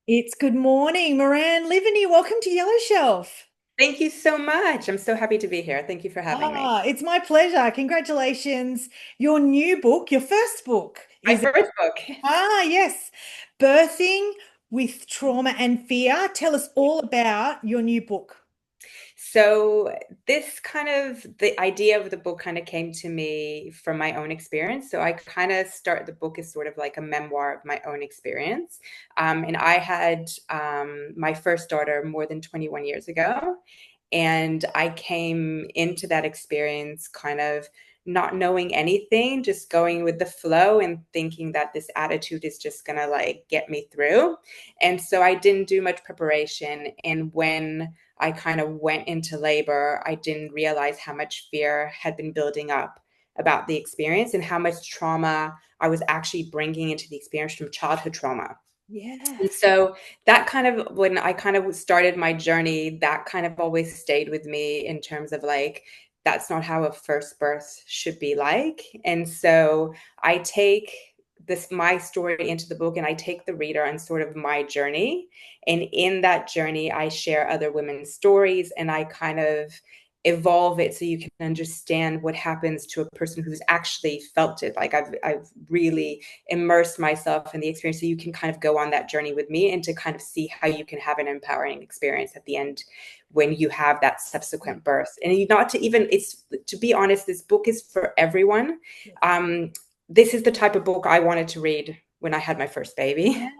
It's good morning, Moran Liviani. Welcome to Yellow Shelf. Thank you so much. I'm so happy to be here. Thank you for having me. It's my pleasure. Congratulations. Your new book, your first book My is first book. yes, Birthing with Trauma and Fear. Tell us all about your new book. So, this kind of the idea of the book kind of came to me from my own experience. So, I kind of start the book as sort of like a memoir of my own experience. And I had my first daughter more than 21 years ago. And I came into that experience kind of not knowing anything, just going with the flow and thinking that this attitude is just going to like get me through. And so I didn't do much preparation. And when I kind of went into labor, I didn't realize how much fear had been building up about the experience and how much trauma I was actually bringing into the experience from childhood trauma. Yeah. And so that kind of, when I kind of started my journey, that kind of always stayed with me in terms of like, that's not how a first birth should be like. And so I take my story into the book and I take the reader on sort of my journey. And in that journey, I share other women's stories and I kind of evolve it so you can understand what happens to a person who's actually felt it. Like I've really immerse myself in the experience so you can kind of go on that journey with me and to kind of see how you can have an empowering experience at the end when you have that subsequent birth. And you not to even, it's to be honest, this book is for everyone. um this is the type of book I wanted to read when I had my first baby. Yeah.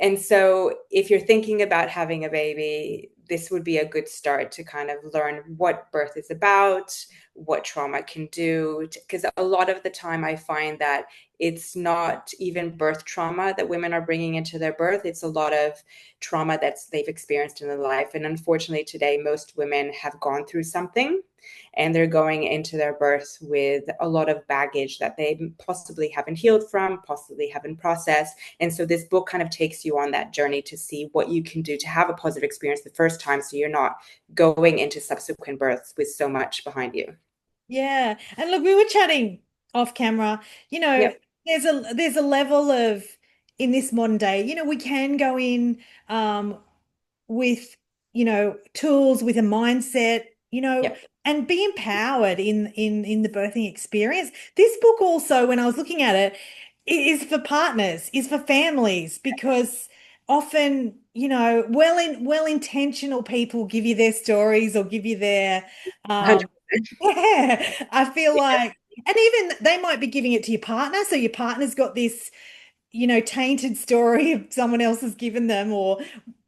And so if you're thinking about having a baby, this would be a good start to kind of learn what birth is about, what trauma can do. Because a lot of the time I find that it's not even birth trauma that women are bringing into their birth. It's a lot of trauma that they've experienced in their life. And unfortunately, today, most women have gone through something and they're going into their birth with a lot of baggage that they possibly haven't healed from, possibly haven't processed. And so this book kind of takes you on that journey to see what you can do to have a positive experience the first time so you're not going into subsequent births with so much behind you. Yeah. And look, we were chatting off camera, you know, Yep. there's a level of in this modern day, we can go in with, tools, with a mindset, Yep. and be empowered in the birthing experience. This book also, when I was looking at it, is for partners, is for families, because often, well-intentional people give you their stories or give you their um 100%. yeah, I feel like, and even they might be giving it to your partner, so your partner's got this, tainted story of someone else has given them or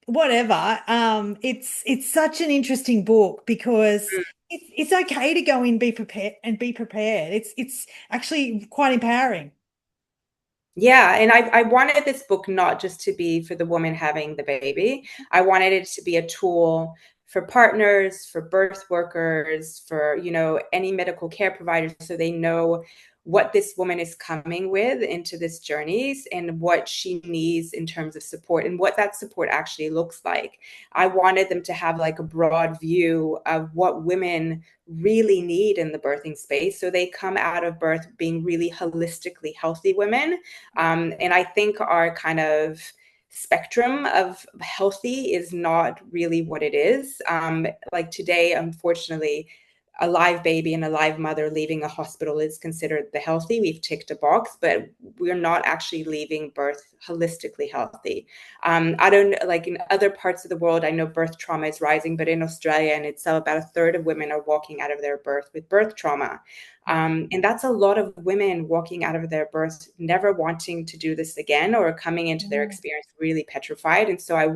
whatever. It's such an interesting book because it's okay to go in, be prepared and be prepared. It's actually quite empowering. Yeah, and I wanted this book not just to be for the woman having the baby. I wanted it to be a tool for partners, for birth workers, for, any medical care providers, so they know what this woman is coming with into this journeys and what she needs in terms of support and what that support actually looks like. I wanted them to have like a broad view of what women really need in the birthing space so they come out of birth being really holistically healthy women. And I think our kind of spectrum of healthy is not really what it is. Like today, unfortunately, a live baby and a live mother leaving a hospital is considered the healthy. We've ticked a box, but we're not actually leaving birth holistically healthy. I don't like in other parts of the world, I know birth trauma is rising, but in Australia and itself, about a third of women are walking out of their birth with birth trauma. And that's a lot of women walking out of their birth, never wanting to do this again or coming into their Yeah. experience really petrified. And so I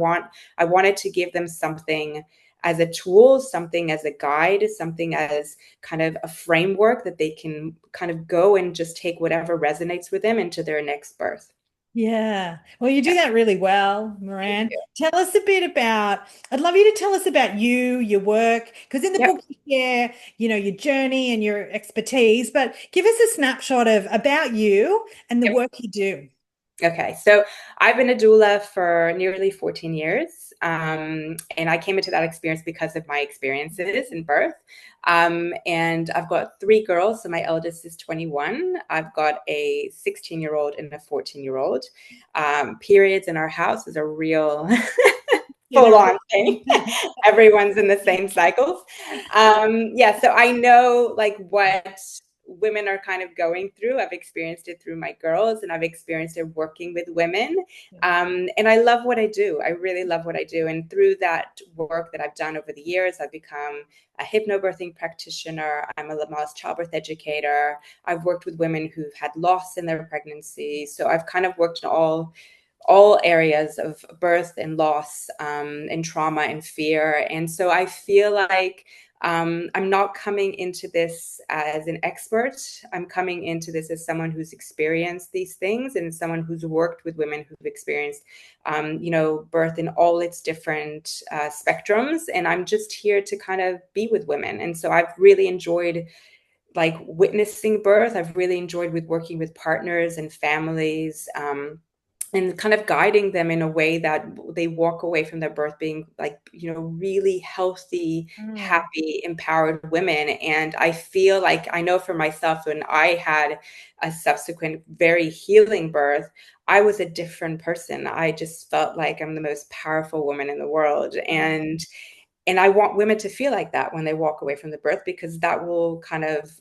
wanted to give them something as a tool, something as a guide, something as kind of a framework that they can kind of go and just take whatever resonates with them into their next birth. Yeah. Well, you Yeah. do that really well, Moran. Yeah. Tell us a bit about, I'd love you to tell us about you, your work, because in the Yep. book you share, your journey and your expertise, but give us a snapshot of about you and the Yep. work you do. Okay, so I've been a doula for nearly 14 years. And I came into that experience because of my experiences in birth. And I've got three girls. So my eldest is 21. I've got a 16-year-old and a 14-year-old. Periods in our house is a real You full know. on thing. Everyone's in the same cycles. Yeah, so I know like what women are kind of going through. I've experienced it through my girls, and I've experienced it working with women. And I love what I do. I really love what I do. And through that work that I've done over the years, I've become a hypnobirthing practitioner. I'm a Lamaze childbirth educator. I've worked with women who've had loss in their pregnancy. So I've kind of worked in all areas of birth and loss, and trauma and fear. And so I feel like I'm not coming into this as an expert. I'm coming into this as someone who's experienced these things and someone who's worked with women who've experienced, birth in all its different spectrums. And I'm just here to kind of be with women. And so I've really enjoyed like witnessing birth. I've really enjoyed with working with partners and families. And kind of guiding them in a way that they walk away from their birth being like, really healthy, Mm. happy, empowered women. And I feel like I know for myself, when I had a subsequent very healing birth, I was a different person. I just felt like I'm the most powerful woman in the world. And I want women to feel like that when they walk away from the birth, because that will kind of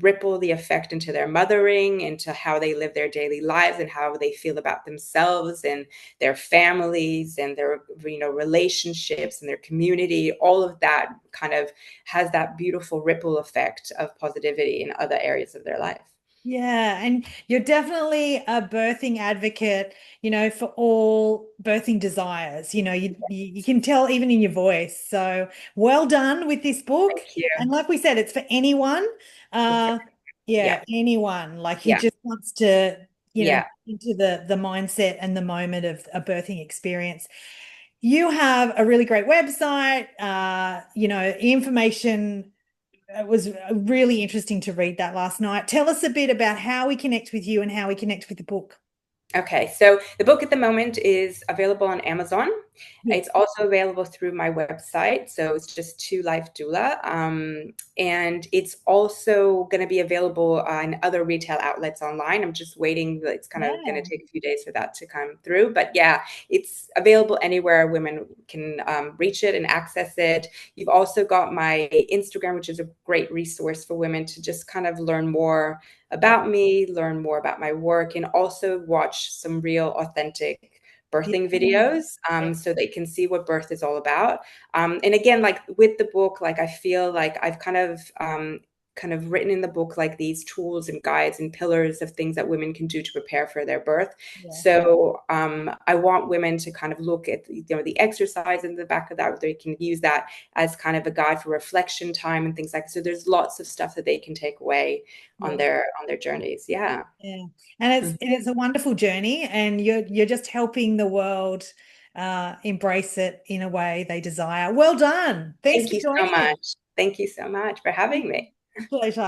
ripple the effect into their mothering, into how they live their daily lives and how they feel about themselves and their families and their relationships and their community. All of that kind of has that beautiful ripple effect of positivity in other areas of their life. Yeah, and you're definitely a birthing advocate, for all birthing desires. You can tell even in your voice. So well done with this book. Thank you. And like we said, it's for anyone. Uh, Exactly. Yeah. yeah, anyone like who Yeah. just wants to, Yeah. into the mindset and the moment of a birthing experience. You have a really great website, information. It was really interesting to read that last night. Tell us a bit about how we connect with you and how we connect with the book. Okay, so the book at the moment is available on Amazon. Yeah. It's also available through my website. So it's just To Life Doula. And it's also going to be available on other retail outlets online. I'm just waiting. It's kind of going Yeah. to take a few days for that to come through. But yeah, it's available anywhere women can reach it and access it. You've also got my Instagram, which is a great resource for women to just kind of learn more about me, learn more about my work, and also watch some real authentic Yeah. birthing videos, Yeah. so they can see what birth is all about. And again, like with the book, like I feel like I've kind of written in the book like these tools and guides and pillars of things that women can do to prepare for their birth. Yeah. So I want women to kind of look at the exercise in the back of that, where they can use that as kind of a guide for reflection time and things like that. So there's lots of stuff that they can take away on Yeah. their journeys. Yeah. Yeah. And it's a wonderful journey, and you're just helping the world embrace it in a way they desire. Well done. Thanks Thank for you so joining me. much. Thank you so much for having me. Pleasure.